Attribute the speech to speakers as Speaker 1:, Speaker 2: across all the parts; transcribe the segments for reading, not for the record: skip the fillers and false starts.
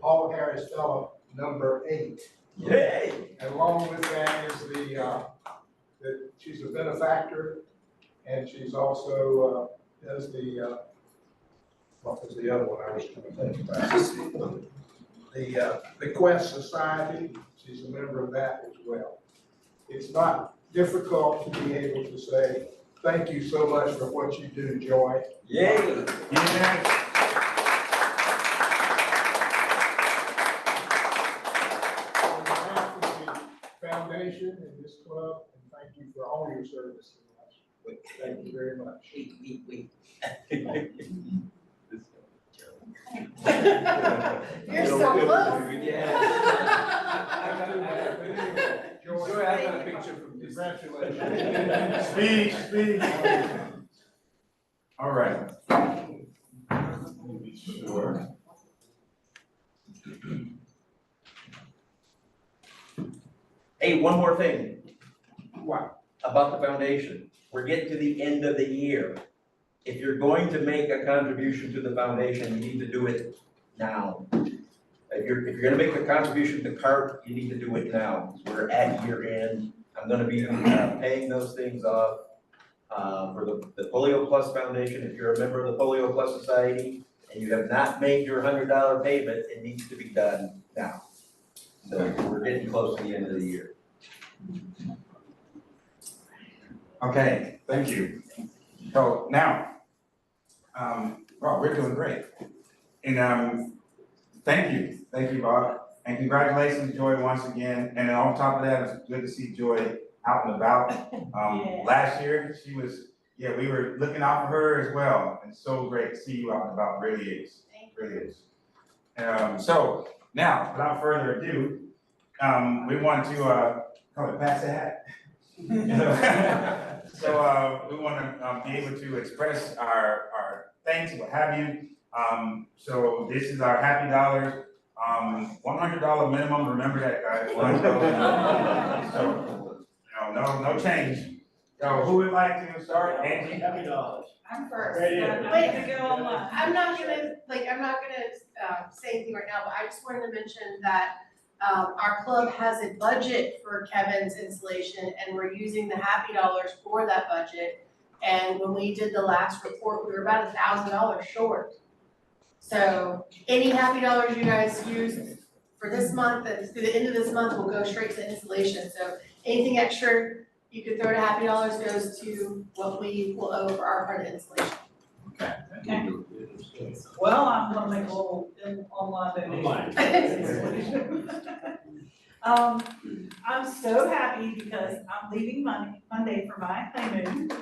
Speaker 1: Paul Harris Fellow number 8.
Speaker 2: Yay!
Speaker 1: And along with that is she's a benefactor, and she's also does the what was the other one I was trying to think about? The Quest Society. She's a member of that as well. It's not difficult to be able to say thank you so much for what you do, Joy.
Speaker 2: Yay!
Speaker 1: Yeah. Foundation and this club, and thank you for all your service to us. Thank you very much.
Speaker 3: You're so close.
Speaker 1: Joy, I got a picture from congratulations.
Speaker 4: Speed. All right. Sure.
Speaker 2: Hey, one more thing
Speaker 1: What?
Speaker 2: about the foundation. We're getting to the end of the year. If you're going to make a contribution to the foundation, you need to do it now. If you're gonna make a contribution to CART, you need to do it now. We're at year end. I'm gonna be paying those things off for the Polio Plus Foundation. If you're a member of the Polio Plus Society and you have not made your $100 payment, it needs to be done now. So we're getting close to the end of the year.
Speaker 4: Okay, thank you. So now, well, we're doing great. And thank you, Bob. And congratulations, Joy, once again. And then on top of that, it's good to see Joy out and about. Last year, she was, we were looking out for her as well. And so great to see you out and about, really is, really is. So now, without further ado, we want to, pass the hat. So we want to be able to express our thanks, what have you. So this is our happy dollars, $100 minimum. Remember that, guys. $100 minimum. So no change. So who would like to start? Angie.
Speaker 3: I'm first.
Speaker 5: Wait,
Speaker 3: I'm not gonna say anything right now, but I just wanted to mention that our club has a budget for Kevin's installation, and we're using the happy dollars for that budget. And when we did the last report, we were about $1,000 short. So any happy dollars you guys use for this month and through the end of this month will go straight to installation. So anything extra you could throw to happy dollars goes to what we will owe for our part of installation.
Speaker 5: Okay. Well, I'm gonna make a little online donation. I'm so happy because I'm leaving Monday for my honeymoon. If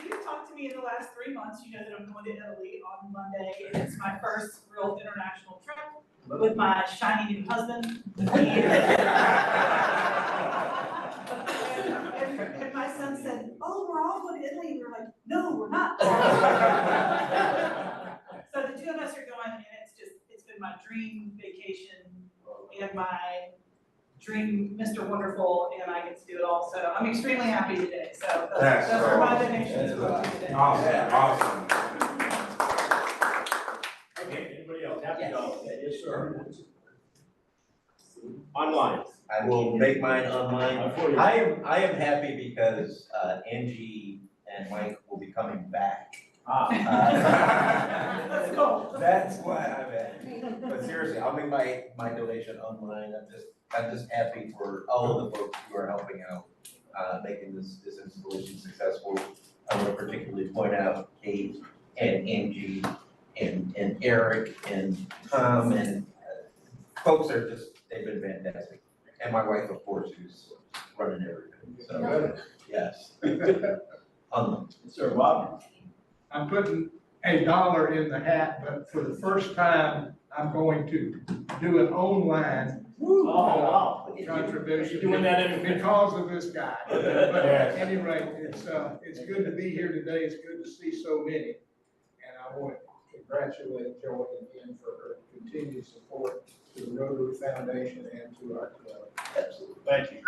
Speaker 5: you've talked to me in the last 3 months, you know that I'm going to Italy on Monday. It's my first real international trip with my shiny new husband. And my son said, "Oh, we're all going to Italy." We were like, "No, we're not." So the two of us are going, and it's been my dream vacation and my dream Mr. Wonderful, and I get to do it all. So I'm extremely happy today. So that's for my donations today.
Speaker 4: Awesome.
Speaker 6: Okay, anybody else? Happy dollars. Yes, sir. Online.
Speaker 2: I will make mine online. I am happy because Angie and Mike will be coming back.
Speaker 5: That's cool.
Speaker 2: That's why I'm happy. But seriously, I'll make my donation online. I'm just happy for all of the folks who are helping out, making this installation successful. I want to particularly point out Kate and Angie and Eric and Tom and folks are they've been fantastic. And my wife, of course, who's running everything. So, yes.
Speaker 6: Sir, Bob?
Speaker 1: I'm putting $1 in the hat, but for the first time, I'm going to do an online
Speaker 6: Wow.
Speaker 1: contribution.
Speaker 6: You're doing that in
Speaker 1: because of this guy. But at any rate, it's good to be here today. It's good to see so many. And I want to congratulate Joy again for her continued support to the Rotary Foundation and to our club.
Speaker 2: Absolutely.
Speaker 6: Thank you.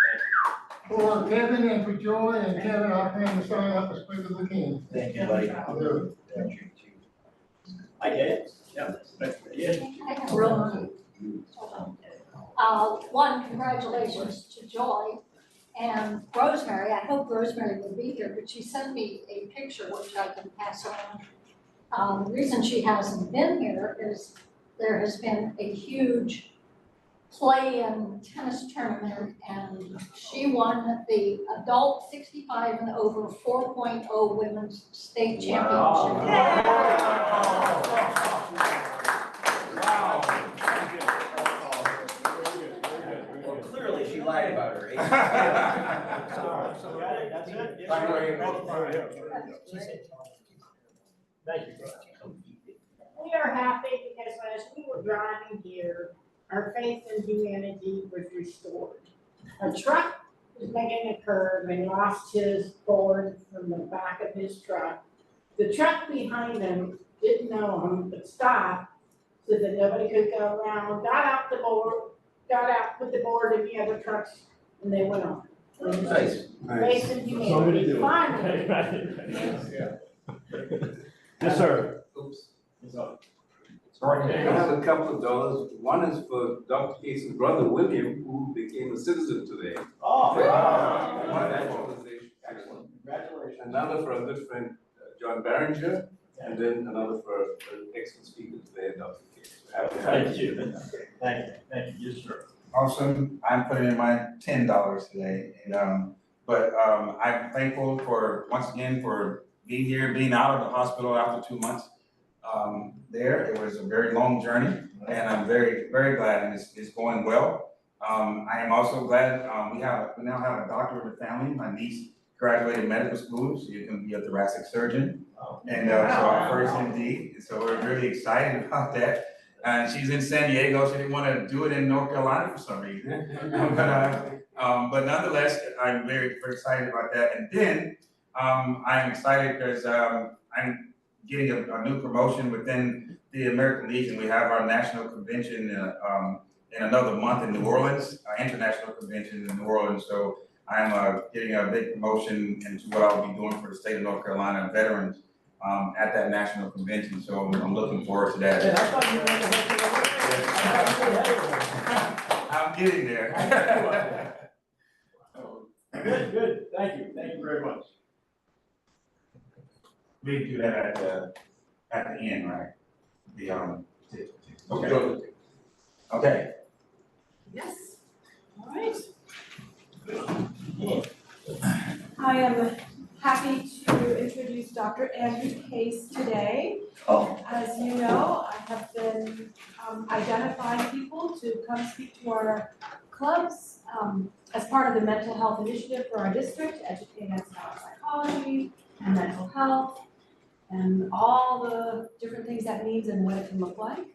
Speaker 7: For Kevin and for Joy and Kevin, I plan to sign up as quick as we can.
Speaker 2: Thank you, buddy.
Speaker 1: Thank you.
Speaker 6: I did, yeah. Yeah.
Speaker 8: I have real. One, congratulations to Joy and Rosemary. I hope Rosemary will be here, but she sent me a picture which I can pass on. The reason she hasn't been here is there has been a huge play and tennis tournament, and she won the adult 65 and over 4.0 women's state championship.
Speaker 2: Well, clearly she lied about her age.
Speaker 6: That's it? Thank you.
Speaker 9: We are happy because as we were driving here, our faith in humanity was restored. A truck was making a curve and lost his board from the back of his truck. The truck behind him didn't know him, but stopped so that nobody could go around, got out the board, got out with the board in the other trucks, and they went on.
Speaker 2: Nice.
Speaker 9: Faith in humanity, finally.
Speaker 6: Yes, sir.
Speaker 10: Oops.
Speaker 4: Sorry.
Speaker 10: I have a couple of dollars. One is for Dr. Case's brother William, who became a citizen today.
Speaker 6: Oh.
Speaker 10: Congratulations.
Speaker 6: Excellent. Congratulations.
Speaker 10: Another for our good friend John Barringer, and then another for an excellent speaker today, Dr. Case.
Speaker 6: Thank you. Thank you, yes, sir.
Speaker 4: Awesome. I'm putting in my $10 today, and but I'm thankful for once again for being here, being out of the hospital after 2 months. There, it was a very long journey, and I'm very, very glad, and it's going well. I am also glad we now have a doctor of the family. My niece graduated medical school. She's going to be a thoracic surgeon, and so our first MD. And so we're really excited about that. And she's in San Diego. She didn't want to do it in North Carolina for some reason. But nonetheless, I'm very, very excited about that. And then I'm excited because I'm getting a new promotion within the American Legion. We have our national convention in another month in New Orleans, our international convention in New Orleans. So I'm getting a big promotion into what I'll be doing for the state of North Carolina veterans at that national convention. So I'm looking forward to that. I'm getting there.
Speaker 6: Good. Thank you very much.
Speaker 4: We do that at the end, right? Okay.
Speaker 11: Yes, all right. I am happy to introduce Dr. Andrew Case today. As you know, I have been identifying people to come speak to our clubs as part of the mental health initiative for our district, educating us about psychology and mental health and all the different things that means and what it can look like.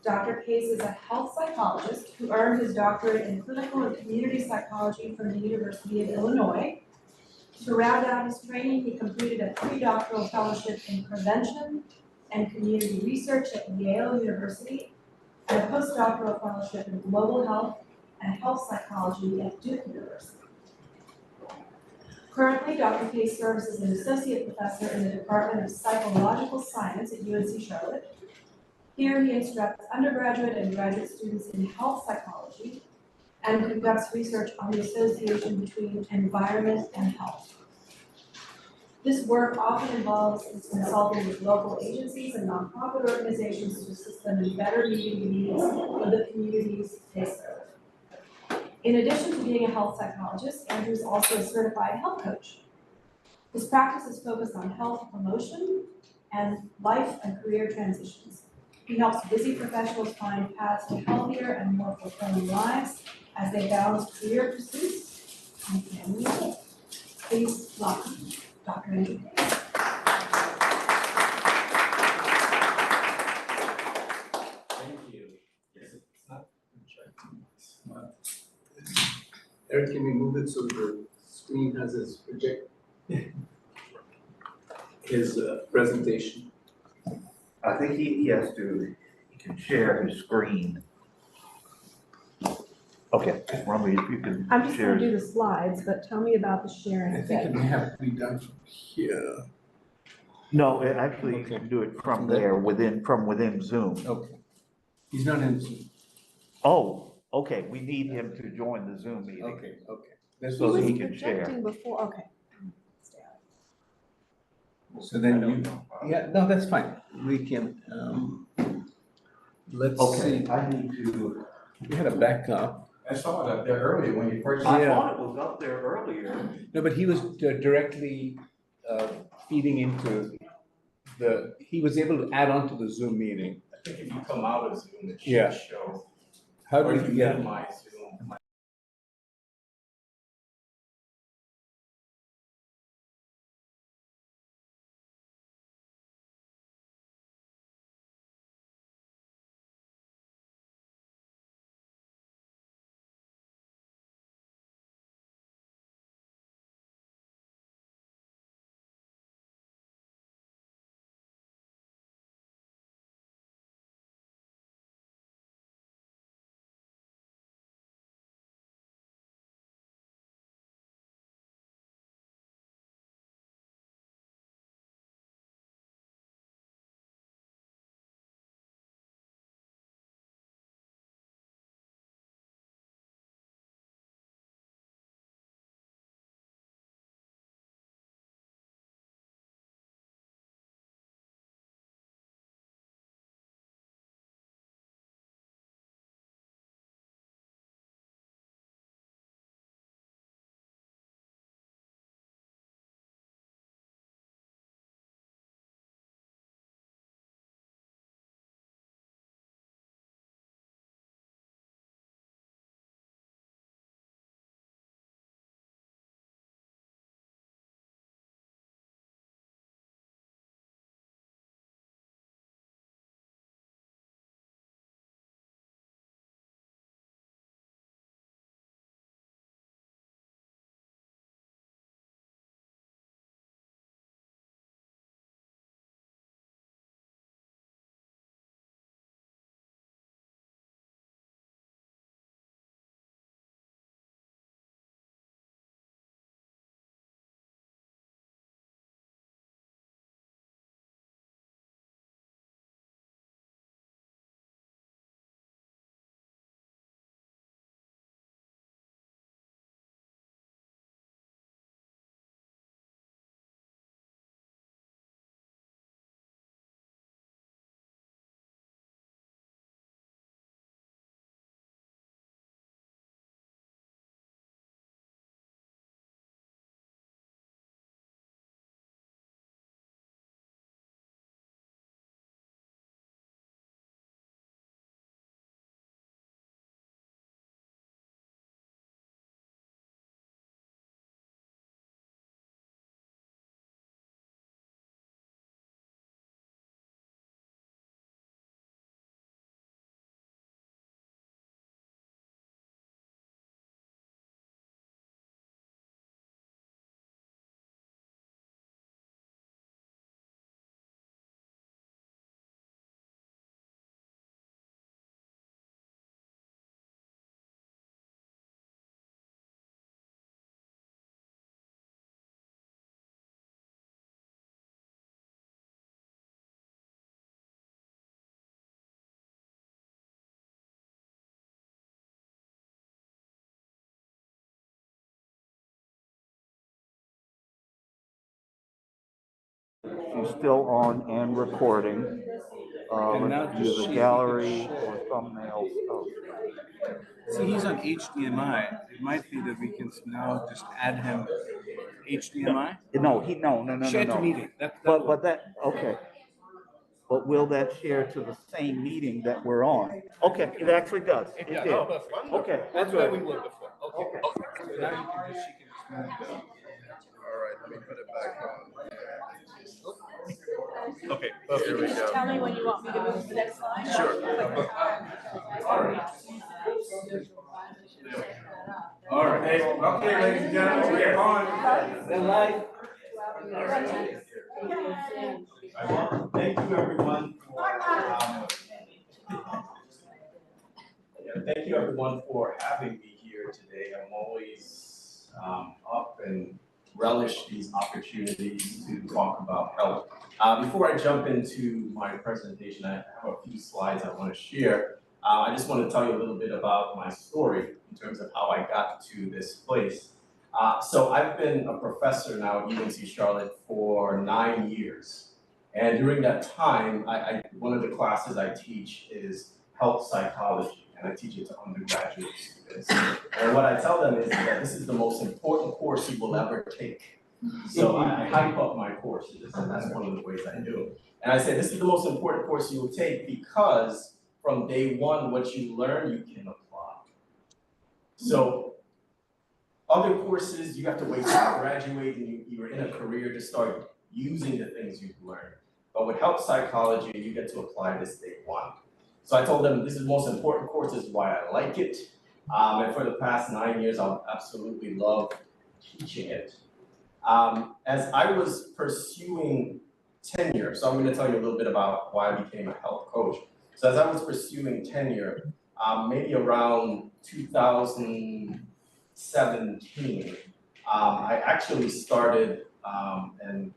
Speaker 11: Dr. Case is a health psychologist who earned his doctorate in clinical and community psychology from the University of Illinois. To round out his training, he completed a pre-doctoral fellowship in prevention and community research at Yale University and a postdoctoral fellowship in global health and health psychology at Duke University. Currently, Dr. Case serves as an associate professor in the Department of Psychological Science at UNC Charlotte. Here he instructs undergraduate and graduate students in health psychology and conducts research on the association between environment and health. This work often involves consulting with local agencies and nonprofit organizations to assist them in better meeting the needs of the communities they serve. In addition to being a health psychologist, Andrew is also a certified health coach. His practice is focused on health promotion and life and career transitions. He helps busy professionals find paths to healthier and more fulfilling lives as they balance career pursuits and family life. Please welcome Dr. Andrew Case.
Speaker 10: Thank you. Eric, can we move it so the screen has his presentation?
Speaker 12: I think he can share his screen. Okay, Romy, if you can
Speaker 11: I'm just
Speaker 12: share.
Speaker 11: going to do the slides, but tell me about the sharing.
Speaker 1: I think it may have to be done from here.
Speaker 12: No, actually, you can do it from there, from within Zoom.
Speaker 10: Okay. He's not in Zoom.
Speaker 12: Oh, okay, we need him to join the Zoom meeting.
Speaker 10: Okay, okay. That's
Speaker 12: So
Speaker 10: what
Speaker 12: he
Speaker 10: he
Speaker 12: can share.
Speaker 11: before, okay.
Speaker 10: So then you, yeah, no, that's fine. We can, let's see.
Speaker 12: I need to.
Speaker 10: We had a backup.
Speaker 4: I saw it up there earlier when you first.
Speaker 12: I
Speaker 10: Yeah.
Speaker 12: thought it was up there earlier.
Speaker 10: No, but he was directly feeding into he was able to add on to the Zoom meeting.
Speaker 4: I think if you come out of Zoom, it
Speaker 10: Yeah.
Speaker 4: should show.
Speaker 10: How
Speaker 4: Or
Speaker 10: do
Speaker 4: you
Speaker 10: we, yeah,
Speaker 4: minimize Zoom.
Speaker 12: She's still on and recording.
Speaker 10: And now
Speaker 12: Let's
Speaker 10: just
Speaker 12: use
Speaker 10: see
Speaker 12: a
Speaker 10: if we
Speaker 12: gallery
Speaker 10: can share.
Speaker 12: or thumbnail. Oh,
Speaker 10: See, he's on HDMI. It might be that we can now just add him HDMI.
Speaker 12: no.
Speaker 10: Share to meeting.
Speaker 12: But that, okay. But will that share to the same meeting that we're on? Okay, it actually does. It did. Okay,
Speaker 10: That's
Speaker 12: we're
Speaker 10: where
Speaker 12: good.
Speaker 10: we were before. Okay. So now she can just move the.
Speaker 1: All right, let me put it back on.
Speaker 6: Okay,
Speaker 1: Here we go.
Speaker 11: Tell me when you want me to move to the next slide.
Speaker 10: All right.
Speaker 4: Hey, okay, ladies and gentlemen, we are on.
Speaker 2: Thank you, everyone, thank you, everyone, for having me here today. I'm always up and
Speaker 13: relish these opportunities to talk about health. Before I jump into my presentation, I have a few slides I want to share. I just want to tell you a little bit about my story in terms of how I got to this place. So I've been a professor now at UNC Charlotte for 9 years. And during that time, one of the classes I teach is health psychology, and I teach it to undergraduate students. And what I tell them is that this is the most important course you will ever take. So I hype up my courses, and that's one of the ways I do it. And I say, this is the most important course you will take because from day one, what you learn, you can apply. So other courses, you have to wait till you graduate and you're in a career to start using the things you've learned. But with health psychology, you get to apply this day one. So I told them this is the most important course, this is why I like it. And for the past 9 years, I've absolutely loved teaching it. As I was pursuing tenure, so I'm going to tell you a little bit about why I became a health coach. So as I was pursuing tenure, maybe around 2017, I actually started an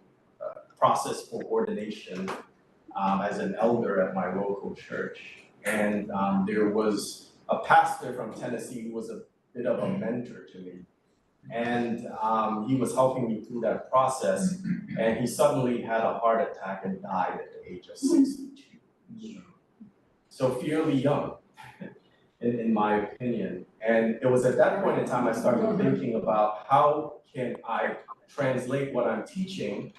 Speaker 13: process for ordination as an elder at my local church. And there was a pastor from Tennessee who was a bit of a mentor to me. And he was helping me through that process. And he suddenly had a heart attack and died at the age of 62. So fairly young, in my opinion. And it was at that point in time I started thinking about how can I translate what I'm teaching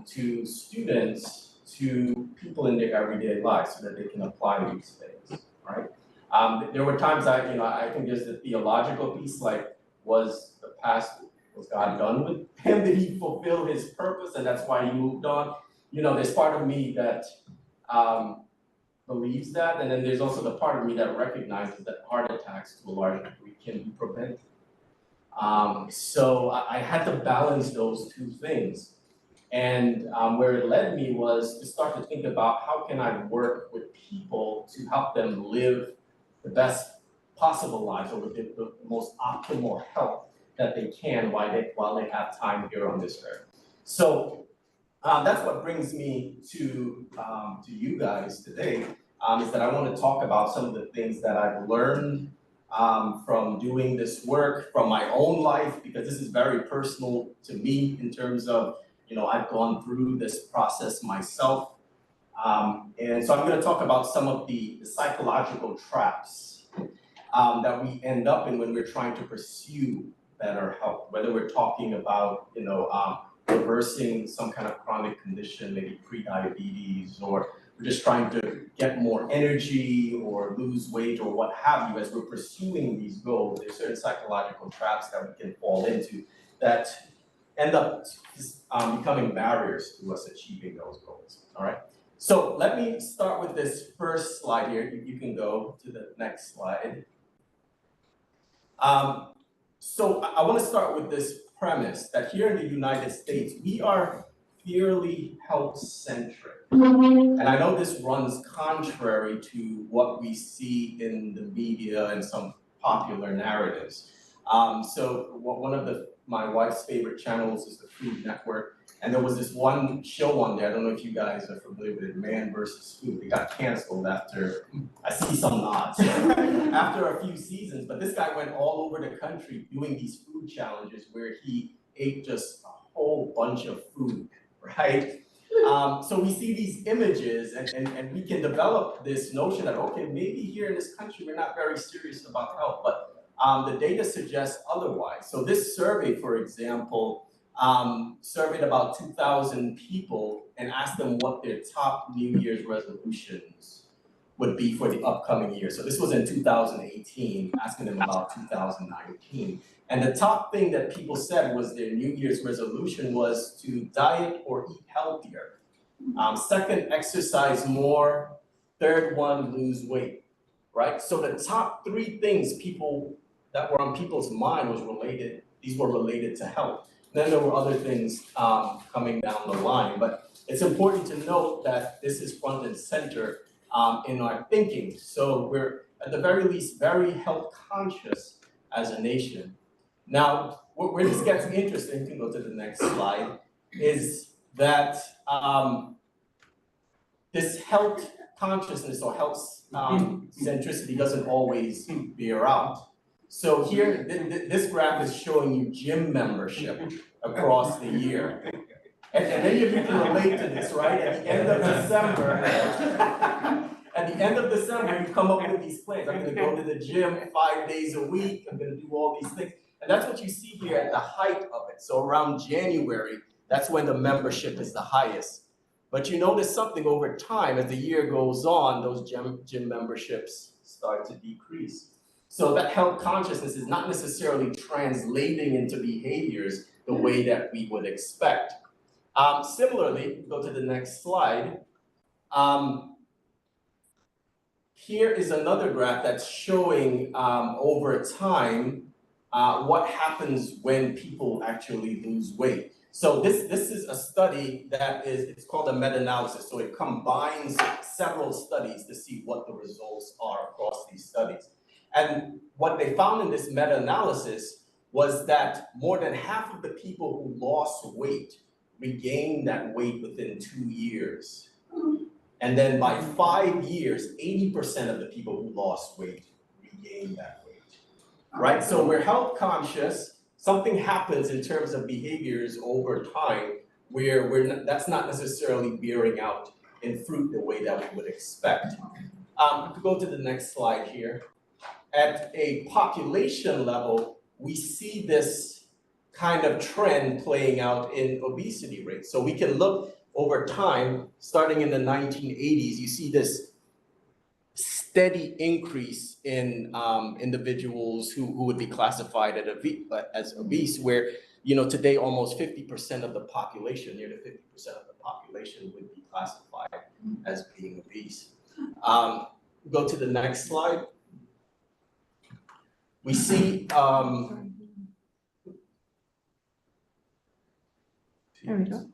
Speaker 13: to students, to people in their everyday lives so that they can apply these things, right? There were times I think there's the theological piece, like was God done with him? Did he fulfill his purpose and that's why he moved on? There's part of me that believes that, and then there's also the part of me that recognizes that heart attacks to a large degree can be prevented. So I had to balance those two things. And where it led me was to start to think about how can I work with people to help them live the best possible lives or with the most optimal health that they can while they have time here on this earth. So that's what brings me to you guys today, is that I want to talk about some of the things that I've learned from doing this work, from my own life, because this is very personal to me in terms of, I've gone through this process myself. And so I'm going to talk about some of the psychological traps that we end up in when we're trying to pursue better health, whether we're talking about, reversing some kind of chronic condition, maybe pre-diabetes, or we're just trying to get more energy or lose weight or what have you. As we're pursuing these goals, there's certain psychological traps that we can fall into that end up becoming barriers to us achieving those goals, all right? So let me start with this first slide here. You can go to the next slide. So I want to start with this premise that here in the United States, we are fairly health-centric. And I know this runs contrary to what we see in the media and some popular narratives. So one of my wife's favorite channels is the Food Network. And there was this one show on there, I don't know if you guys are familiar with it, Man versus Food. It got canceled after, I see some nods, after a few seasons. But this guy went all over the country doing these food challenges where he ate just a whole bunch of food, right? So we see these images and we can develop this notion that, okay, maybe here in this country, we're not very serious about health, but the data suggests otherwise. So this survey, for example, surveyed about 2,000 people and asked them what their top New Year's resolutions would be for the upcoming year. So this was in 2018, asking them about 2019. And the top thing that people said was their New Year's resolution was to diet or eat healthier. Second, exercise more. Third one, lose weight, right? So the top three things that were on people's mind was related to health. Then there were other things coming down the line, but it's important to note that this is front and center in our thinking. So we're at the very least very health conscious as a nation. Now, where this gets interesting, you can go to the next slide, is that this health consciousness or health centricity doesn't always bear out. So here, this graph is showing you gym membership across the year. And many of you can relate to this, right? At the end of December, you come up with these plans. I'm gonna go to the gym 5 days a week, I'm gonna do all these things. And that's what you see here at the height of it. So around January, that's when the membership is the highest. But you notice something over time, as the year goes on, those gym memberships start to decrease. So that health consciousness is not necessarily translating into behaviors the way that we would expect. Similarly, go to the next slide. Here is another graph that's showing over time what happens when people actually lose weight. So this is a study that it's called a meta-analysis. So it combines several studies to see what the results are across these studies. And what they found in this meta-analysis was that more than half of the people who lost weight regained that weight within 2 years. And then by 5 years, 80% of the people who lost weight regained that weight, right? So we're health conscious, something happens in terms of behaviors over time where that's not necessarily bearing out in fruit the way that we would expect. If we go to the next slide here. At a population level, we see this kind of trend playing out in obesity rates. So we can look over time, starting in the 1980s, you see this steady increase in individuals who would be classified as obese, where today almost 50% of the population, nearly 50% of the population would be classified as being obese. Go to the next slide. We see
Speaker 11: There we go.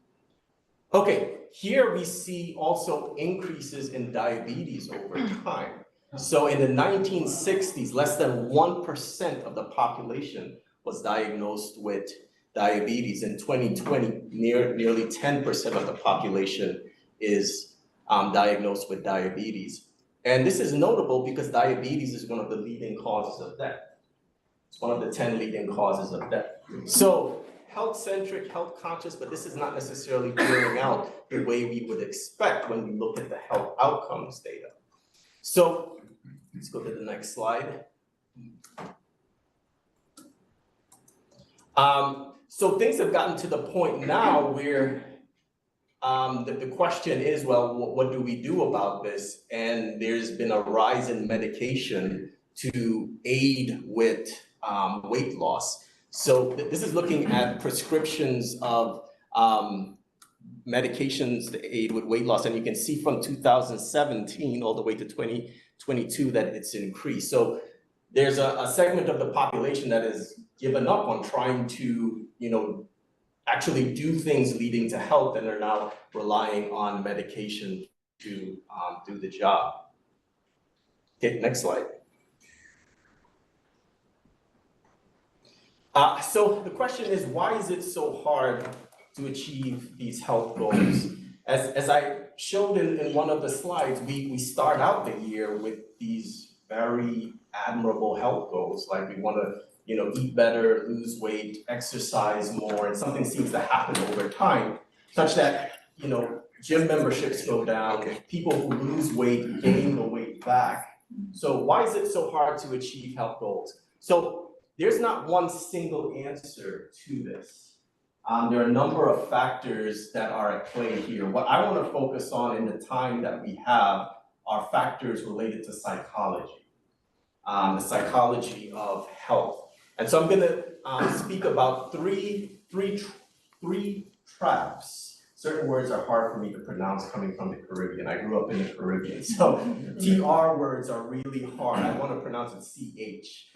Speaker 13: okay, here we see also increases in diabetes over time. So in the 1960s, less than 1% of the population was diagnosed with diabetes. In 2020, nearly 10% of the population is diagnosed with diabetes. And this is notable because diabetes is one of the leading causes of death. It's one of the 10 leading causes of death. So health-centric, health-conscious, but this is not necessarily bearing out the way we would expect when we look at the health outcomes data. So let's go to the next slide. So things have gotten to the point now where the question is, well, what do we do about this? And there's been a rise in medication to aid with weight loss. So this is looking at prescriptions of medications to aid with weight loss. And you can see from 2017 all the way to 2022 that it's increased. So there's a segment of the population that has given up on trying to, actually do things leading to health, and they're now relying on medication to do the job. Okay, next slide. So the question is, why is it so hard to achieve these health goals? As I showed in one of the slides, we start out the year with these very admirable health goals, like we want to eat better, lose weight, exercise more, and something seems to happen over time, such that, gym memberships go down, people who lose weight gain the weight back. So why is it so hard to achieve health goals? So there's not one single answer to this. There are a number of factors that are at play here. What I want to focus on in the time that we have are factors related to psychology, the psychology of health. And so I'm going to speak about three traps. Certain words are hard for me to pronounce coming from the Caribbean. I grew up in the Caribbean, so TR words are really hard. I want to pronounce it CH.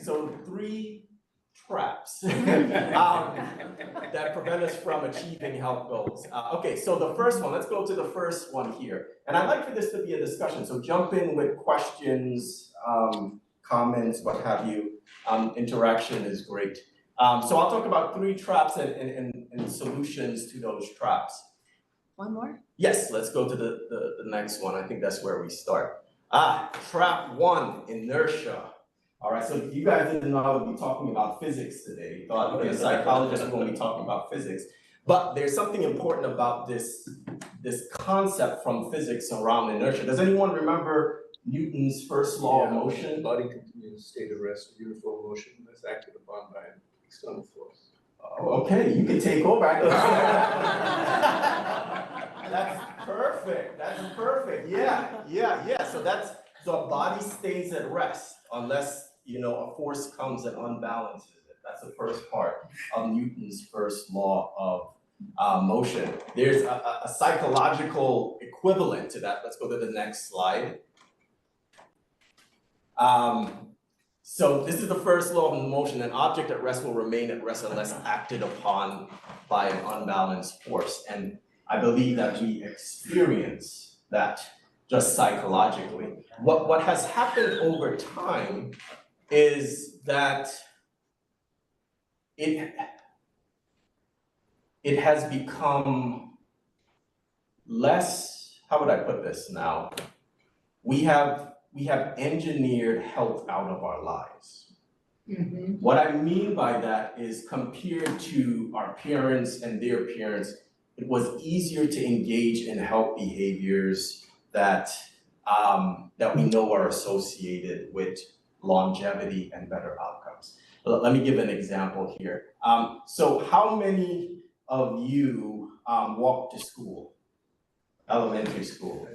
Speaker 13: So 3 traps that prevent us from achieving health goals. Okay, so the first one, let's go to the first one here. And I'd like for this to be a discussion, so jump in with questions comments, what have you. Interaction is great. So I'll talk about 3 traps and solutions to those traps.
Speaker 3: One more?
Speaker 13: Yes, let's go to the next one. I think that's where we start. Trap 1, inertia. All right, so you guys didn't know I would be talking about physics today. You thought being a psychologist, we're going to be talking about physics. But there's something important about this concept from physics around inertia. Does anyone remember Newton's first law of motion?
Speaker 10: Body continues state of rest, uniform motion is acted upon by an external force.
Speaker 13: Oh, okay, you can take over. That's perfect. That's perfect. Yeah. So the body stays at rest unless, a force comes and unbalances it. That's the first part of Newton's first law of motion. There's a psychological equivalent to that. Let's go to the next slide. So this is the first law of motion. An object at rest will remain at rest unless acted upon by an unbalanced force. And I believe that we experience that just psychologically. What has happened over time is that it has become less, how would I put this now? We have engineered health out of our lives.
Speaker 8: Mm-hmm.
Speaker 13: What I mean by that is compared to our parents and their parents, it was easier to engage in health behaviors that we know are associated with longevity and better outcomes. Let me give an example here. So how many of you walk to school? Elementary school?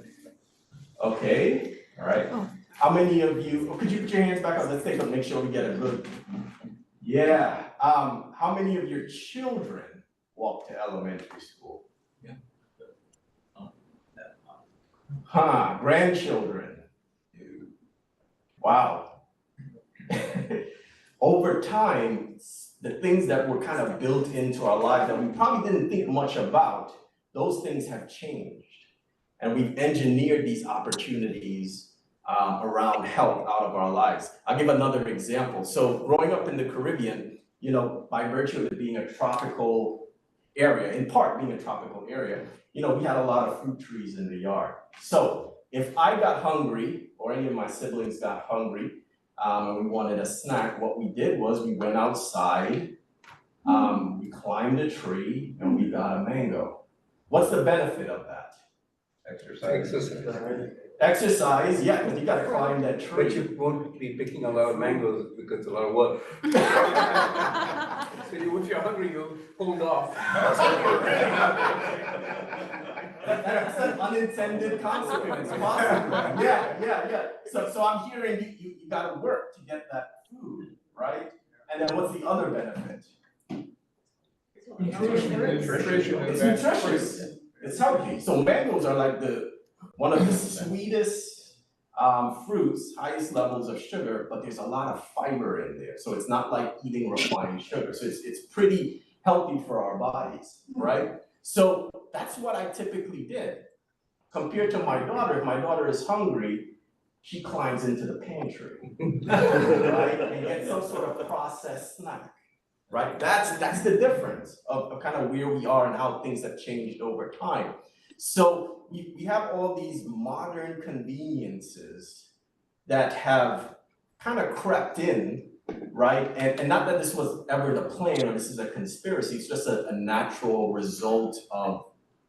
Speaker 13: Okay. All right. How many of you, could you put your hands back up? Let's take a, make sure we get a good, yeah. How many of your children walk to elementary school?
Speaker 10: Yeah.
Speaker 13: Grandchildren. Wow. Over time, the things that were kind of built into our lives that we probably didn't think much about, those things have changed. And we've engineered these opportunities around health out of our lives. I'll give another example. So growing up in the Caribbean, by virtue of it being a tropical area, in part being a tropical area, we had a lot of fruit trees in the yard. So if I got hungry or any of my siblings got hungry and we wanted a snack, what we did was we went outside, we climbed a tree and we got a mango. What's the benefit of that? Exercise, yeah, because you gotta climb that tree.
Speaker 10: But you won't be picking a lot of mangoes because it's a lot of work. So if you're hungry, you'll hold off.
Speaker 13: That's an unintended consequence, possibly. Yeah. So I'm hearing you gotta work to get that food, right? And then what's the other benefit?
Speaker 1: Nutrition.
Speaker 13: It's nutritious. It's healthy. So mangoes are like one of the sweetest fruits, highest levels of sugar, but there's a lot of fiber in there. So it's not like eating refined sugar. So it's pretty healthy for our bodies, right? So that's what I typically did. Compared to my daughter, if my daughter is hungry, she climbs into the pantry, right? And gets some sort of processed snack, right? That's the difference of kind of where we are and how things have changed over time. So we have all these modern conveniences that have kind of crept in, right? And not that this was ever the plan or this is a conspiracy, it's just a natural result of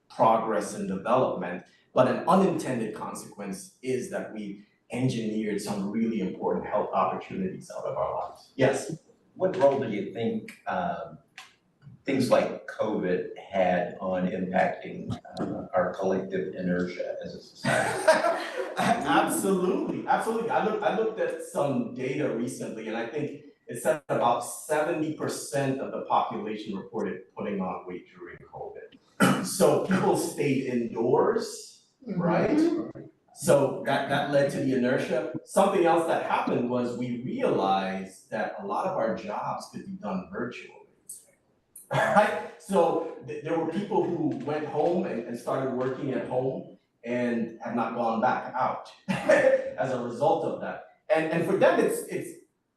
Speaker 13: progress and development. But an unintended consequence is that we engineered some really important health opportunities out of our lives. Yes?
Speaker 2: What role do you think things like COVID had on impacting our collective inertia as a society?
Speaker 13: Absolutely. I looked at some data recently, and I think it said about 70% of the population reported putting on weight during COVID. So people stayed indoors, right? So that led to the inertia. Something else that happened was we realized that a lot of our jobs could be done virtually. Right? So there were people who went home and started working at home and have not gone back out as a result of that. And for them, it's,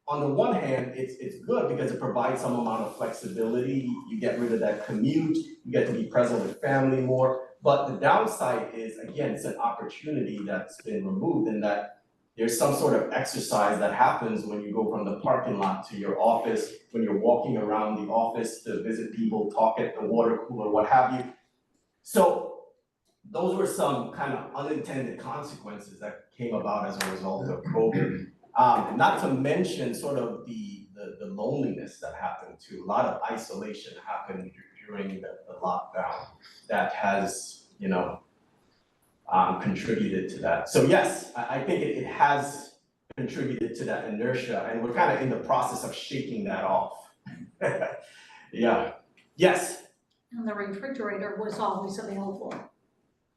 Speaker 13: on the one hand, it's good because it provides some amount of flexibility. You get rid of that commute, you get to be present with family more. But the downside is, again, it's an opportunity that's been removed in that there's some sort of exercise that happens when you go from the parking lot to your office, when you're walking around the office to visit people, talk at the water cooler, what have you. So those were some kind of unintended consequences that came about as a result of COVID. Not to mention sort of the loneliness that happened too. A lot of isolation happened during the lockdown that has, contributed to that. So yes, I think it has contributed to that inertia, and we're kind of in the process of shaking that off. Yeah, yes?
Speaker 8: And the refrigerator was always available.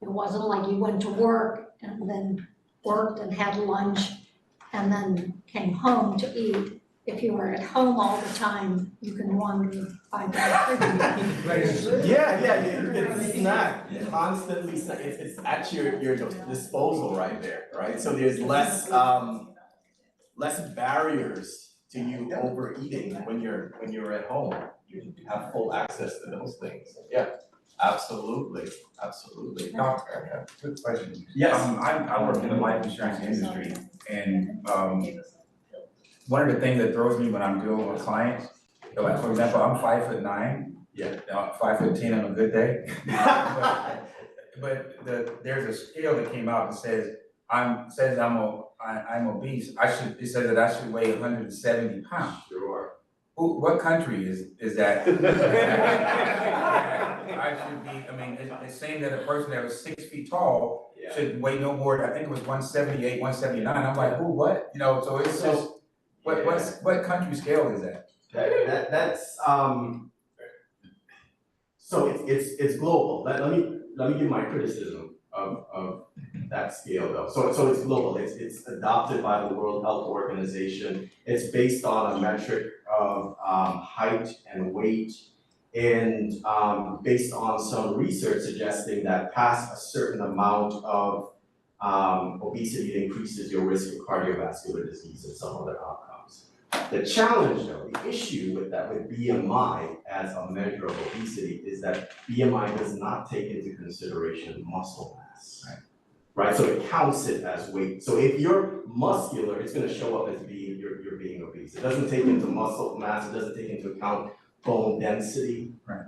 Speaker 8: It wasn't like you went to work and then worked and had lunch and then came home to eat. If you were at home all the time, you can wander by the refrigerator.
Speaker 13: Yeah, you can snack, constantly snack. It's at your disposal right there, right? So there's less barriers to you overeating when you're at home. You have full access to those things. Yeah, absolutely.
Speaker 4: Doctor, I have a quick question.
Speaker 13: Yes.
Speaker 4: I work in the life insurance industry, and one of the things that throws me when I'm dealing with clients, like for example, I'm 5'9".
Speaker 13: Yeah.
Speaker 4: 5'10" on a good day. but there's a scale that came out that says I'm obese. It says that I should weigh 170 pounds.
Speaker 13: Sure.
Speaker 4: What country is that? I should be, it's saying that a person that was 6 feet tall should weigh no more, I think it was 178, 179. I'm like, who, what? So it's just, what country scale is that?
Speaker 13: That's so it's global. Let me give my criticism of that scale though. So it's global. It's adopted by the World Health Organization. It's based on a metric of height and weight, and based on some research suggesting that past a certain amount of obesity, it increases your risk of cardiovascular disease and some other outcomes. The challenge though, the issue with BMI as a measure of obesity is that BMI does not take into consideration muscle mass. Right? So it counts it as weight. So if you're muscular, it's going to show up as you're being obese. It doesn't take into muscle mass, it doesn't take into account bone density.
Speaker 4: Right.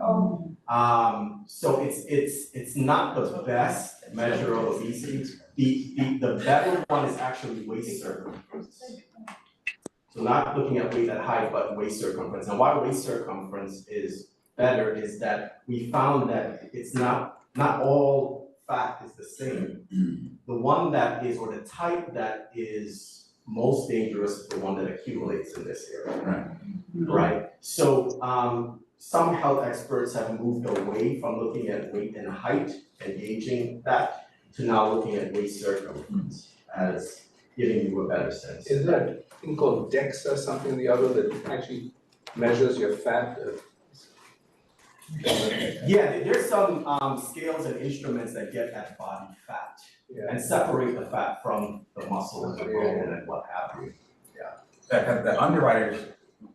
Speaker 13: So it's not the best measure of obesity. The better one is actually waist circumference. So not looking at weight at height, but waist circumference. And why waist circumference is better is that we found that it's not all fat is the same. The one that is, or the type that is most dangerous is the one that accumulates in this area. Right? So some health experts have moved away from looking at weight and height and gauging that to now looking at waist circumference as giving you a better sense.
Speaker 10: Is there a thing called DEXA, something or the other, that actually measures your fat?
Speaker 13: Yeah, there's some scales and instruments that get at body fat and separate the fat from the muscle and the bone and what have you.
Speaker 4: Yeah. The underwriters,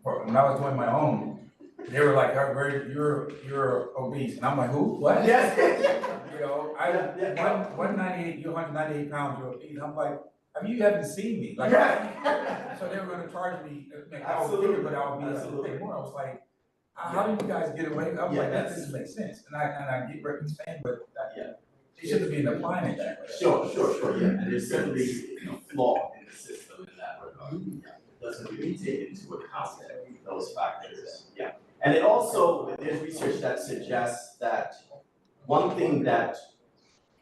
Speaker 4: when I was doing my own, they were like, you're obese. And I'm like, who? What?
Speaker 13: Yes.
Speaker 4: 198, you're 198 pounds, you're obese. I'm like, you haven't seen me. Like, so they were gonna charge me, I was bigger, but I would be able to pay more. I was like, how do you guys get away? I'm like, that doesn't make sense. And I get what you're saying, but they shouldn't be applying it that way.
Speaker 13: Sure, yeah. And there's certainly a flaw in the system in that regard. It doesn't really take into account those factors. Yeah. And it also, there's research that suggests that one thing that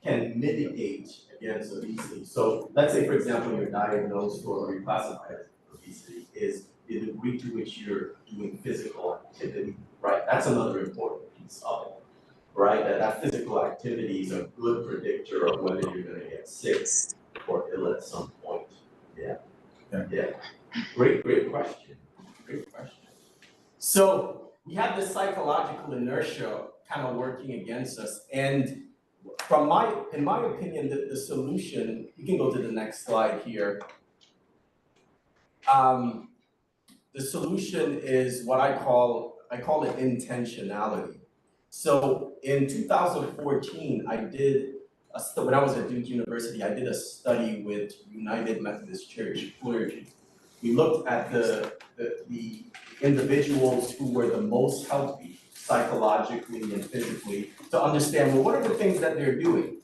Speaker 13: can mitigate against obesity. So let's say, for example, you're diagnosed or reclassified as obesity is the degree to which you're doing physical activity, right? That's another important piece of it, right? That physical activity is a good predictor of whether you're going to get sick or ill at some point. Yeah. Great question. So we have this psychological inertia kind of working against us, and in my opinion, the solution, you can go to the next slide here. The solution is what I call it intentionality. So in 2014, when I was at Duke University, I did a study with United Methodist Church clergy. We looked at the individuals who were the most healthy psychologically and physically to understand, well, what are the things that they're doing?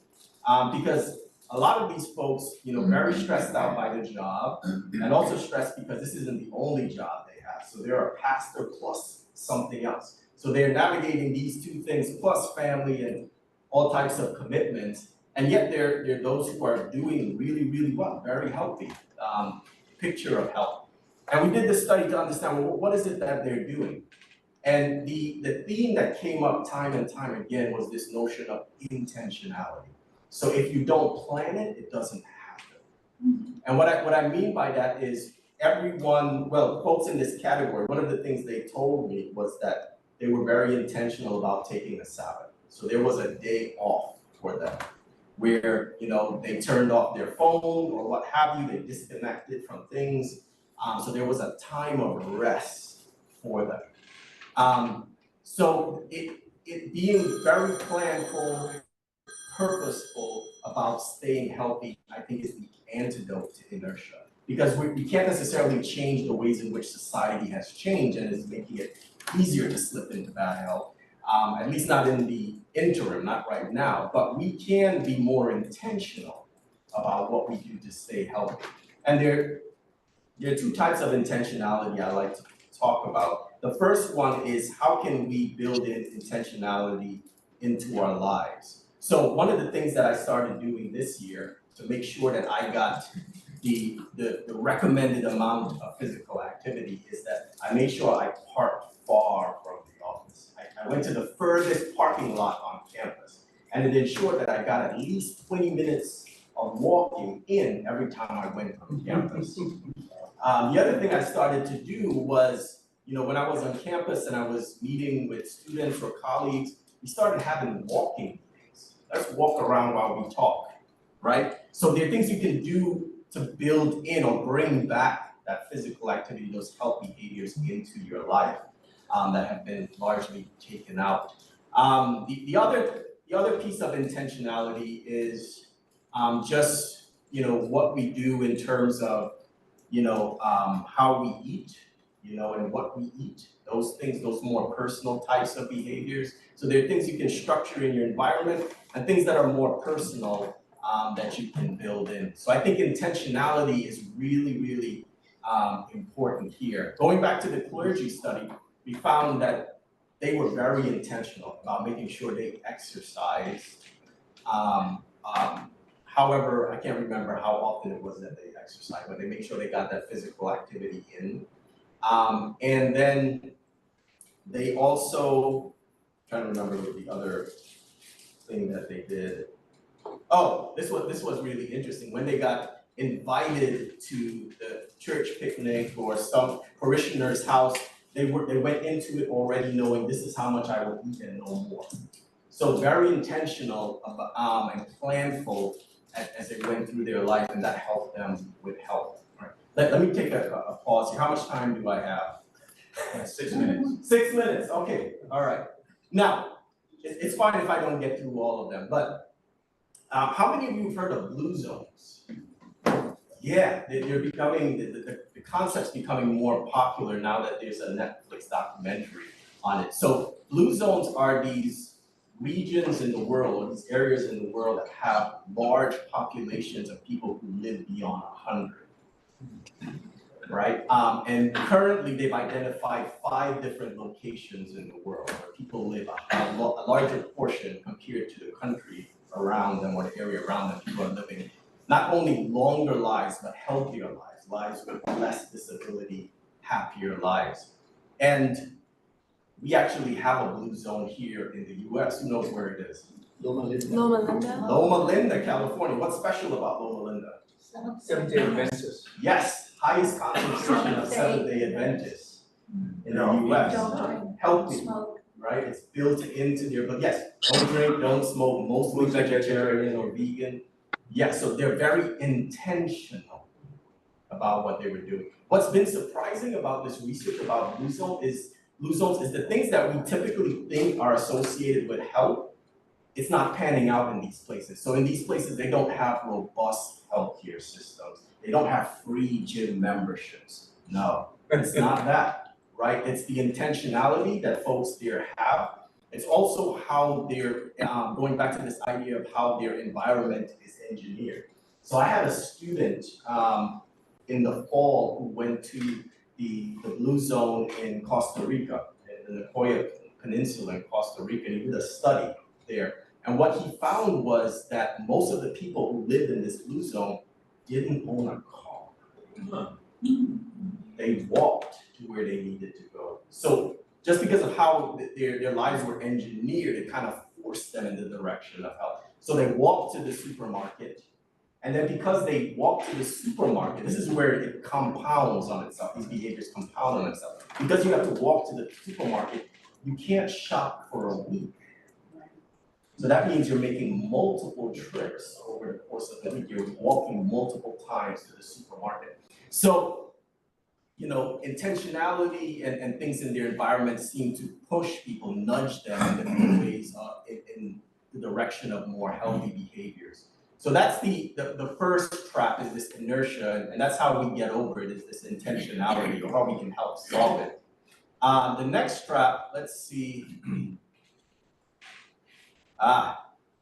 Speaker 13: Because a lot of these folks, very stressed out by the job and also stressed because this isn't the only job they have. So they're a pastor plus something else. So they're navigating these two things plus family and all types of commitments. And yet they're those who are doing really, really well, very healthy, picture of health. And we did this study to understand, well, what is it that they're doing? And the theme that came up time and time again was this notion of intentionality. So if you don't plan it, it doesn't happen. And what I mean by that is everyone, well, folks in this category, one of the things they told me was that they were very intentional about taking a Sabbath. So there was a day off for them where, they turned off their phone or what have you, they disconnected from things. So there was a time of rest for them. So it being very planful, purposeful about staying healthy, I think is the antidote to inertia. Because we can't necessarily change the ways in which society has changed and is making it easier to slip into bad health, at least not in the interim, not right now, but we can be more intentional about what we do to stay healthy. And there are two types of intentionality I like to talk about. The first one is how can we build in intentionality into our lives? So one of the things that I started doing this year to make sure that I got the recommended amount of physical activity is that I made sure I parked far from the office. I went to the furthest parking lot on campus, and it ensured that I got at least 20 minutes of walking in every time I went from campus. The other thing I started to do was, when I was on campus and I was meeting with students or colleagues, we started having walking meetings. Let's walk around while we talk, right? So there are things you can do to build in or bring back that physical activity, those health behaviors into your life that have been largely taken out. The other piece of intentionality is just what we do in terms of how we eat, and what we eat. Those things, those more personal types of behaviors. So there are things you can structure in your environment and things that are more personal that you can build in. So I think intentionality is really, really important here. Going back to the clergy study, we found that they were very intentional about making sure they exercised. However, I can't remember how often it was that they exercised, but they made sure they got that physical activity in. And then they also, I'm trying to remember the other thing that they did. Oh, this was really interesting. When they got invited to the church picnic or some parishioner's house, they went into it already knowing this is how much I will eat and no more. So very intentional about, and planful as they went through their life, and that helped them with health. Right. Let me take a pause here. How much time do I have? 6 minutes. 6 minutes, okay, all right. Now, it's fine if I don't get through all of them, but how many of you have heard of blue zones? Yeah, they're becoming, the concept's becoming more popular now that there's a Netflix documentary on it. So blue zones are these regions in the world, or these areas in the world that have large populations of people who live beyond 100, right? And currently they've identified 5 different locations in the world where people live a larger portion compared to the country around them or the area around them. People are living not only longer lives, but healthier lives, lives with less disability, happier lives. And we actually have a blue zone here in the US. Who knows where it is?
Speaker 11: Loma Linda.
Speaker 13: Loma Linda, California. What's special about Loma Linda?
Speaker 10: Seventh-day Adventists.
Speaker 13: Yes, highest concentration of Seventh-day Adventists in the US. Healthy, right? It's built into their, but yes, don't drink, don't smoke, mostly vegetarian or vegan. Yes, so they're very intentional about what they were doing. What's been surprising about this research about blue zones is the things that we typically think are associated with health, it's not panning out in these places. So in these places, they don't have robust healthcare systems. They don't have free gym memberships. No, it's not that, right? It's the intentionality that folks there have. It's also how they're, going back to this idea of how their environment is engineered. So I had a student in the fall who went to the blue zone in Costa Rica, in the Nicoya Peninsula in Costa Rica, and he did a study there. And what he found was that most of the people who lived in this blue zone didn't own a car. They walked to where they needed to go. So just because of how their lives were engineered, it kind of forced them in the direction of health. So they walked to the supermarket. And then because they walk to the supermarket, this is where it compounds on itself. These behaviors compound on themselves. Because you have to walk to the supermarket, you can't shop for a week. So that means you're making multiple trips over the course of the week. You're walking multiple times to the supermarket. So, you know, intentionality and things in their environment seem to push people, nudge them in ways in the direction of more healthy behaviors. So that's the first trap, is this inertia, and that's how we get over it, is this intentionality, or how we can help solve it. The next trap, let's see.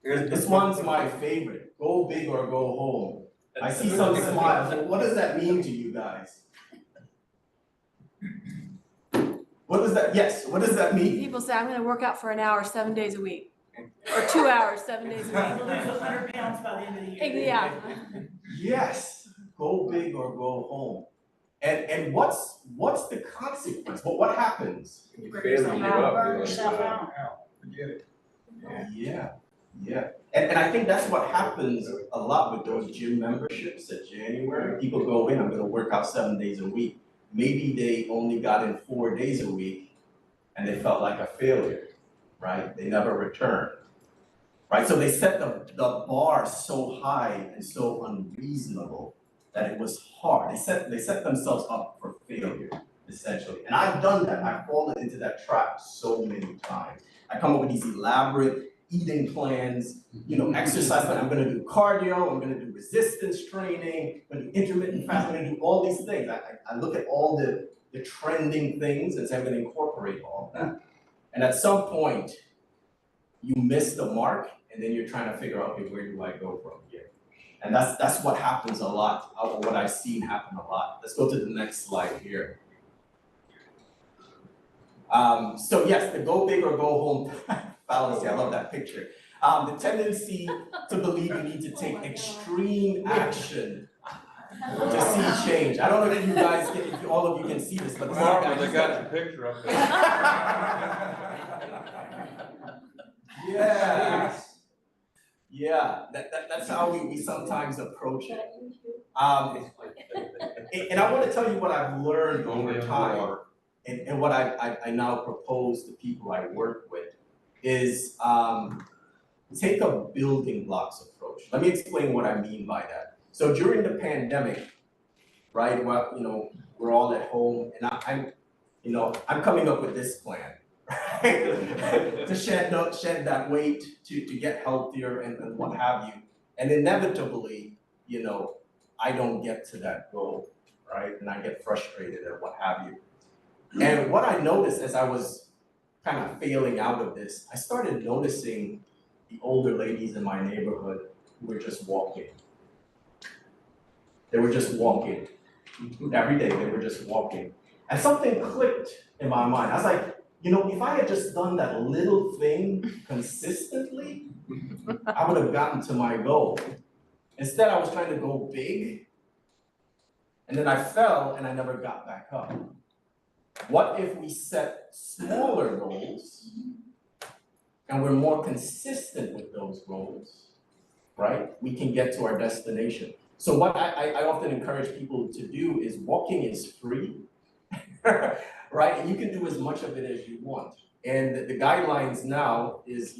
Speaker 13: This one's my favorite. Go big or go home. I see some smiles. What does that mean to you guys? What does that, yes, what does that mean?
Speaker 11: People say, I'm gonna work out for an hour, 7 days a week, or 2 hours, 7 days a
Speaker 5: We'll
Speaker 11: week.
Speaker 5: lose 100 pounds by the end of the year.
Speaker 11: Yeah.
Speaker 13: Yes, go big or go home. And what's the consequence? What happens?
Speaker 1: You
Speaker 5: Burn
Speaker 1: fail,
Speaker 5: yourself
Speaker 1: you
Speaker 5: out,
Speaker 1: give up,
Speaker 5: burn
Speaker 1: you're like,
Speaker 5: yourself out.
Speaker 1: Forget it.
Speaker 13: Yeah. And I think that's what happens a lot with those gym memberships at January. People go in, I'm gonna work out 7 days a week. Maybe they only got in 4 days a week and they felt like a failure, right? They never returned, right? So they set the bar so high and so unreasonable that it was hard. They set themselves up for failure, essentially. And I've done that. I've fallen into that trap so many times. I come up with these elaborate eating plans, you know, exercise plan. I'm gonna do cardio, I'm gonna do resistance training, I'm gonna do intermittent fasting, I'm gonna do all these things. I look at all the trending things and say I'm gonna incorporate all of that. And at some point, you miss the mark, and then you're trying to figure out, okay, where do I go from here? And that's what happens a lot, or what I've seen happen a lot. Let's go to the next slide here. So yes, the go big or go home fallacy, I love that picture. The tendency to believe you need to take extreme action to see change. I don't know if you guys can, if all of you can see this, but this
Speaker 6: Marvin, I got your picture up there.
Speaker 13: Yes. Yeah, that's how we sometimes approach it. And I want to tell you what I've learned over time, and what I now propose to people I work with is take a building blocks approach. Let me explain what I mean by that. So during the pandemic, right, well, you know, we're all at home, and I'm coming up with this plan, right? To shed that weight, to get healthier and what have you. And inevitably, you know, I don't get to that goal, right? And I get frustrated and what have you. And what I noticed as I was kind of failing out of this, I started noticing the older ladies in my neighborhood who were just walking. They were just walking. Every day they were just walking. And something clicked in my mind. I was like, you know, if I had just done that little thing consistently, I would have gotten to my goal. Instead, I was trying to go big, and then I fell and I never got back up. What if we set smaller goals and we're more consistent with those goals, right? We can get to our destination. So what I often encourage people to do is walking is free, right? And you can do as much of it as you want. And the guidelines now is,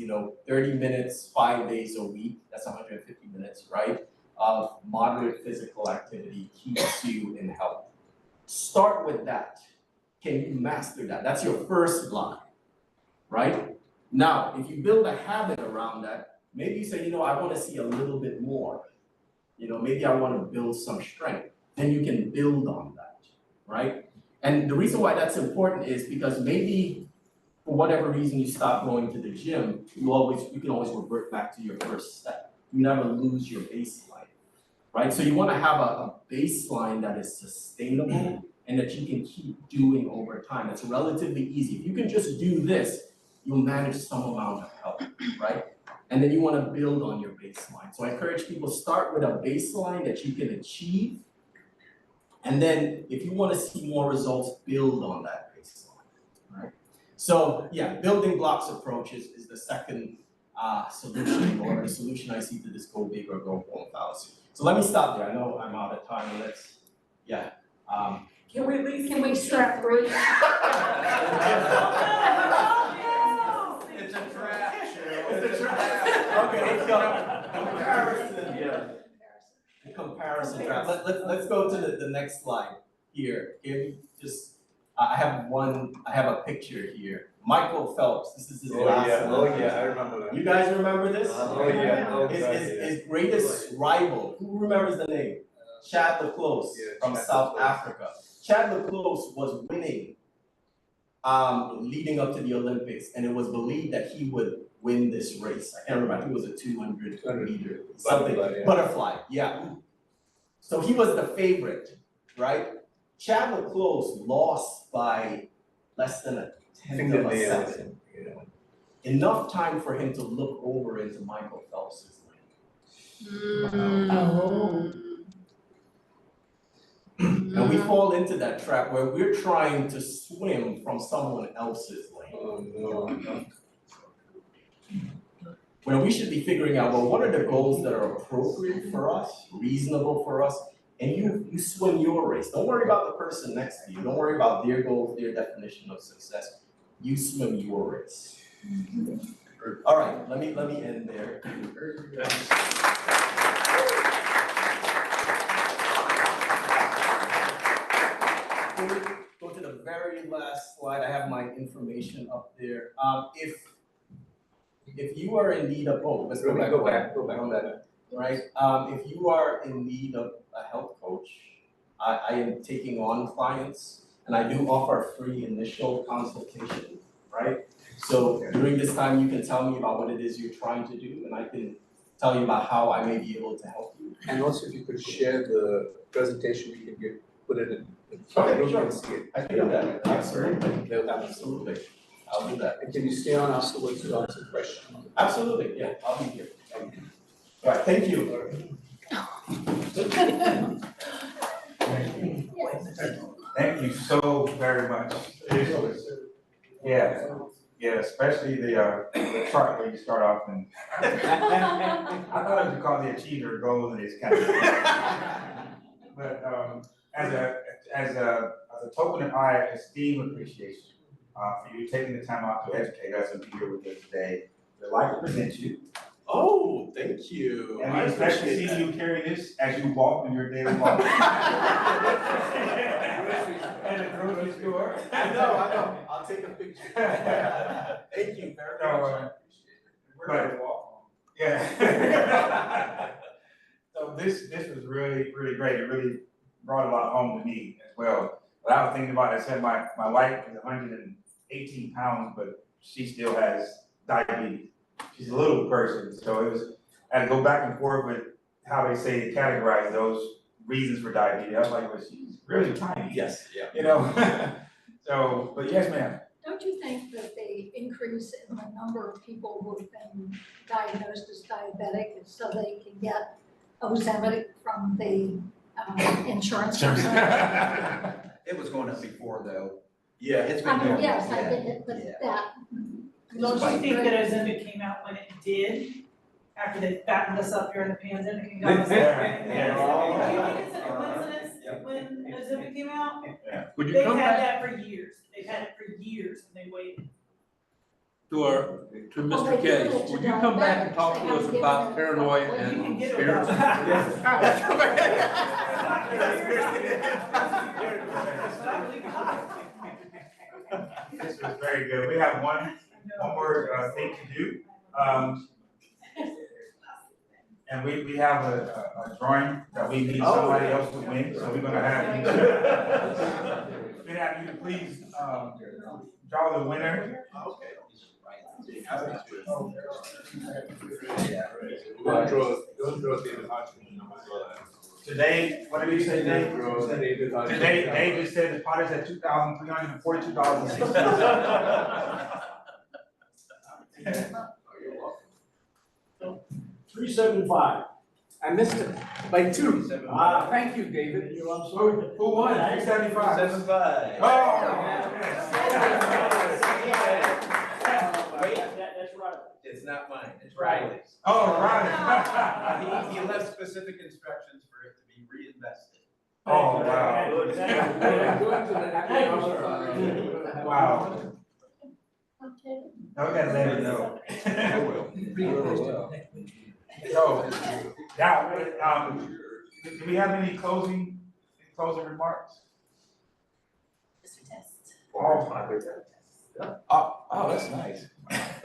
Speaker 13: 30 minutes, 5 days a week, that's 150 minutes, right? Of moderate physical activity keeps you in health. Start with that. Can you master that? That's your first block, right? Now, if you build a habit around that, maybe you say, you know, I want to see a little bit more. You know, maybe I want to build some strength. Then you can build on that, right? And the reason why that's important is because maybe for whatever reason you stop going to the gym, you can always revert back to your first step. You never lose your baseline, right? So you want to have a baseline that is sustainable and that you can keep doing over time. It's relatively easy. If you can just do this, you'll manage some amount of health, right? And then you want to build on your baseline. So I encourage people start with a baseline that you can achieve. And then if you want to see more results, build on that baseline, right? So yeah, building blocks approach is the second solution, or the solution I see to this go big or go home fallacy. So let me stop there. I know I'm out of time. Let's, yeah.
Speaker 8: Can we start Bruce?
Speaker 2: It's a trap, Cheryl.
Speaker 13: It's a trap. Okay, let's go. Comparison. Yeah. The comparison trap. Let's go to the next slide here. Can we just, I have a picture here. Michael Phelps, this is his last Olympics.
Speaker 6: I remember that.
Speaker 13: You guys remember this?
Speaker 6: Oh, yeah.
Speaker 13: His greatest rival, who remembers the name? Chad LeClos from South Africa. Chad LeClos was winning leading up to the Olympics, and it was believed that he would win this race. I can't remember, I think it was a 200 meter, something, butterfly, yeah. So he was the favorite, right? Chad LeClos lost by less than a tenth of a second. Enough time for him to look over into Michael Phelps' lane.
Speaker 8: Oh.
Speaker 13: And we fall into that trap where we're trying to swim from someone else's lane.
Speaker 6: Oh, no.
Speaker 13: Where we should be figuring out, well, what are the goals that are appropriate for us, reasonable for us, and you swim your race. Don't worry about the person next to you. Don't worry about their goals, their definition of success. You swim your race. All right, let me end there. Go to the very last slide. I have my information up there. If you are in need of, let's go back. Right? If you are in need of a health coach, I am taking on clients, and I do offer a free initial consultation, right? So during this time, you can tell me about what it is you're trying to do, and I can tell you about how I may be able to help you.
Speaker 10: And also, if you could share the presentation, we can put it in.
Speaker 13: Okay, sure.
Speaker 10: See it.
Speaker 13: I can do that. Absolutely. I'll do that.
Speaker 10: And can you stay on afterwards to answer questions?
Speaker 13: Absolutely, yeah, I'll be here. All right, thank you.
Speaker 4: Thank you so very much. Yeah, especially the chart where you start off and I thought it was called the achiever goals, and it's kind of but as a token of my esteem and appreciation for you taking the time out to educate us and be here with us today, we'd like to present you.
Speaker 13: Oh, thank you.
Speaker 4: And we especially see you carry this as you walk in your daily walk. And the grocery store.
Speaker 13: I know. I'll take a picture. Thank you very much. I appreciate it. We're going to walk.
Speaker 4: Yeah. So this was really, really great. It really brought a lot home to me as well. But I was thinking about it, I said my wife is 118 pounds, but she still has diabetes. She's a little person, so I had to go back and forth with how they say to categorize those reasons for diabetes. I was like, well, she's really tiny.
Speaker 13: Yes, yeah.
Speaker 4: You know? So, but yes, ma'am.
Speaker 8: Don't you think that the increase in the number of people who have been diagnosed as diabetic is so they can get Ozempic from the insurance company?
Speaker 2: It was going up before though.
Speaker 13: Yeah,
Speaker 2: It's been
Speaker 8: I mean,
Speaker 2: going
Speaker 8: yes,
Speaker 2: up,
Speaker 8: I
Speaker 2: yeah.
Speaker 8: did it, but
Speaker 2: Yeah.
Speaker 8: that.
Speaker 5: Don't you think that Ozempic came out when it did, after they fattened us up during the pandemic and got us?
Speaker 4: Yeah.
Speaker 5: You think it's a coincidence when Ozempic came out?
Speaker 6: Would you
Speaker 5: They've
Speaker 6: come
Speaker 5: had
Speaker 6: back?
Speaker 5: that for years. They've had it for years and they waited.
Speaker 8: To Mr. Case, would you come back and talk to us about paranoia
Speaker 5: Well, you can
Speaker 8: and
Speaker 5: get it
Speaker 8: spirits?
Speaker 4: This was very good. We have one more thing to do. And we have a drawing that we need somebody else to win, so we're gonna have you to please, draw the winner. Today, what did we say today? Today, David said the pot is at $2,342.60.
Speaker 7: 375.
Speaker 10: I missed it by 2. Thank you, David.
Speaker 4: Who won? 375.
Speaker 6: 7-5.
Speaker 4: Oh.
Speaker 7: That's right.
Speaker 2: It's not mine, it's Riley's.
Speaker 4: Oh, right.
Speaker 2: He left specific instructions for it to be reinvested.
Speaker 4: Oh, wow. Wow.
Speaker 8: Okay.
Speaker 4: Okay, let it know. So, now, do we have any closing remarks?
Speaker 3: Just a test.
Speaker 4: Oh, my goodness. Oh, that's nice.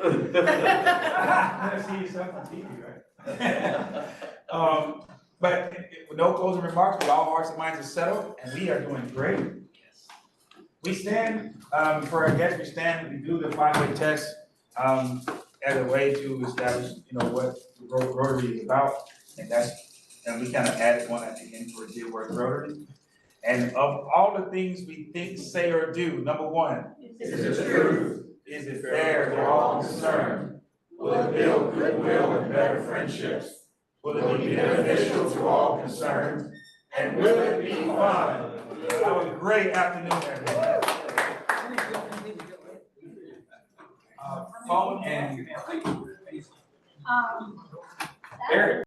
Speaker 4: Let's see yourself on TV, right? But with no closing remarks, with all hearts and minds are settled, and we are doing great. We stand, for our guests, we do the 5-way test, as a way to establish, what Rotary is about, and we kind of added one at the end for Dilworth Rotary. And of all the things we think, say, or do, number one, is it true? Is it fair to all concerned? Will it build goodwill and better friendships? Will it be beneficial to all concerned? And will it be fun? Have a great afternoon, everyone. Phone and
Speaker 8: Um,
Speaker 4: Eric.